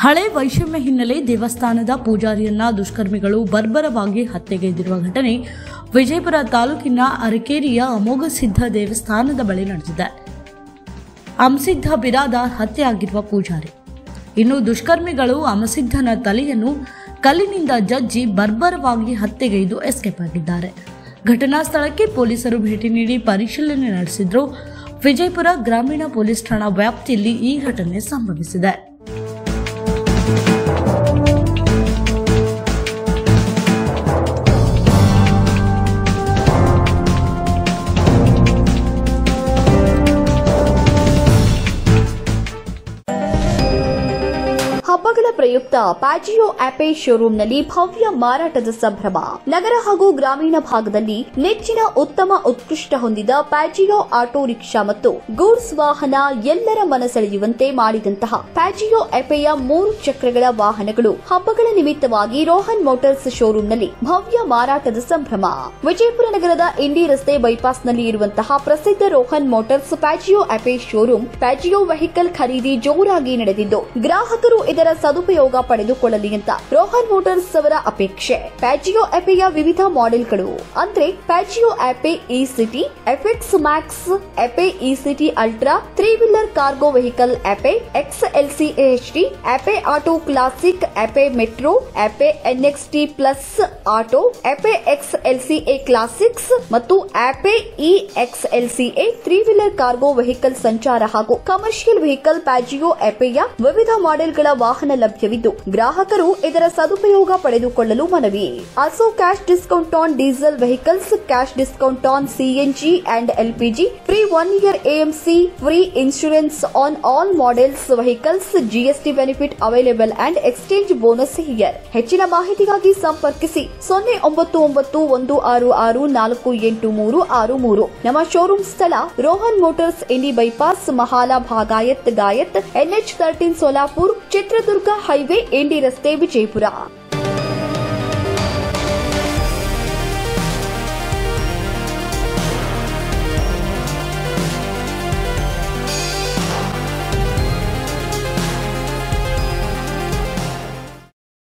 ಹಳೆ ವೈಷಮ್ಯ ಹಿನ್ನೆಲೆ ದೇವಸ್ಥಾನದ ಪೂಜಾರಿಯನ್ನ ದುಷ್ಕರ್ಮಿಗಳು ಬರ್ಬರವಾಗಿ ಹತ್ಯೆಗೈದಿರುವ ಘಟನೆ ವಿಜಯಪುರ ತಾಲೂಕಿನ ಅರಕೇರಿಯ ಅಮೋಘ ಸಿದ್ಧ ದೇವಸ್ಥಾನದ ಬಳಿ ನಡೆದಿದೆ. ಅಮಸಿದ್ಧ ಬಿರಾದಾರ್ ಹತ್ಯೆಯಾಗಿರುವ ಪೂಜಾರಿ. ಇನ್ನು ದುಷ್ಕರ್ಮಿಗಳು ಅಮಸಿದ್ಧನ ತಲೆಯನ್ನು ಕಲ್ಲಿನಿಂದ ಜಜ್ಜಿ ಬರ್ಬರವಾಗಿ ಹತ್ಯೆಗೈದು ಎಸ್ಕೇಪ್ ಆಗಿದ್ದಾರೆ. ಘಟನಾ ಸ್ಥಳಕ್ಕೆ ಪೊಲೀಸರು ಭೇಟಿ ನೀಡಿ ಪರಿಶೀಲನೆ ನಡೆಸಿದ್ರು. ವಿಜಯಪುರ ಗ್ರಾಮೀಣ ಪೊಲೀಸ್ ಠಾಣಾ ವ್ಯಾಪ್ತಿಯಲ್ಲಿ ಈ ಘಟನೆ ಸಂಭವಿಸಿದೆ. ಹಬ್ಬಗಳ ಪ್ರಯುಕ್ತ ಪ್ಯಾಜಿಯೋ ಆಪೆ ಶೋರೂಂನಲ್ಲಿ ಭವ್ಯ ಮಾರಾಟದ ಸಂಭ್ರಮ. ನಗರ ಹಾಗೂ ಗ್ರಾಮೀಣ ಭಾಗದಲ್ಲಿ ನೆಚ್ಚಿನ ಉತ್ತಮ ಉತ್ಕೃಷ್ಟ ಹೊಂದಿದ ಪ್ಯಾಜಿಯೋ ಆಟೋ ರಿಕ್ಷಾ ಮತ್ತು ಗೂಡ್ಸ್ ವಾಹನ ಎಲ್ಲರ ಮನಸೆಳೆಯುವಂತೆ ಮಾಡಿದಂತಹ ಪ್ಯಾಜಿಯೋ ಆಪೆಯ 3 ಚಕ್ರಗಳ ವಾಹನಗಳು ಹಬ್ಬಗಳ ನಿಮಿತ್ತವಾಗಿ ರೋಹನ್ ಮೋಟಾರ್ಸ್ ಶೋರೂಂನಲ್ಲಿ ಭವ್ಯ ಮಾರಾಟದ ಸಂಭ್ರಮ. ವಿಜಯಪುರ ನಗರದ ಇಂಡಿ ರಸ್ತೆ ಬೈಪಾಸ್ನಲ್ಲಿ ಇರುವಂತಹ ಪ್ರಸಿದ್ಧ Rohan Motors Piaggio Ape showroom Piaggio vehicle ಖರೀದಿ ಜೋರಾಗಿ ನಡೆದಿದ್ದು ಗ್ರಾಹಕರು ಇದರ ಸದುಪಯೋಗ ಪಡೆದುಕೊಳ್ಳಲಿ ಅಂತ ರೋಹನ್ ಮೋಟಾರ್ಸ್ ಅವರ ಅಪೇಕ್ಷೆ. ಪ್ಯಾಜಿಯೋ ಆಪೆಯ ವಿವಿಧ ಮಾಡೆಲ್ಗಳು ಅಂದ್ರೆ Piaggio Ape E City, FX Max, Ape E City Ultra, 3 wheeler cargo vehicle Ape, XLC HD, Ape auto classic, Ape Metro, Ape NXT plus auto, Ape XLCA classics ಮತ್ತು Ape EXLCA 3 wheeler cargo vehicle ಸಂಚಾರ ಹಾಗೂ commercial vehicle ಪ್ಯಾಜಿಯೋ ಆಪೆಯ ವಿವಿಧ ಮಾಡೆಲ್ಗಳ ವಾಹನ ಲಭ್ಯವಿದ್ದು ಗ್ರಾಹಕರು ಇದರ ಸದುಪಯೋಗ ಪಡೆದುಕೊಳ್ಳಲು ಮನವಿ. Also cash discount on diesel vehicles, cash discount on CNG and LPG, free 1 year AMC, free insurance on all models vehicles, GST benefit available and exchange bonus here. ಹೆಚ್ಚಿನ ಮಾಹಿತಿಗಾಗಿ ಸಂಪರ್ಕಿಸಿ 099166483363. ನಮ್ಮ ಶೋರೂಮ್ ಸ್ಥಳ ರೋಹನ್ ಮೋಟಾರ್ಸ್, ಇಂಡಿ ಬೈಪಾಸ್, ಮहाला ಭಾಗಾಯತ್ ಗಾಯತ್, NH 13 Solapur, Chitradurga highway, Indi ರಸ್ತೆ, ವಿಜಯಪುರ.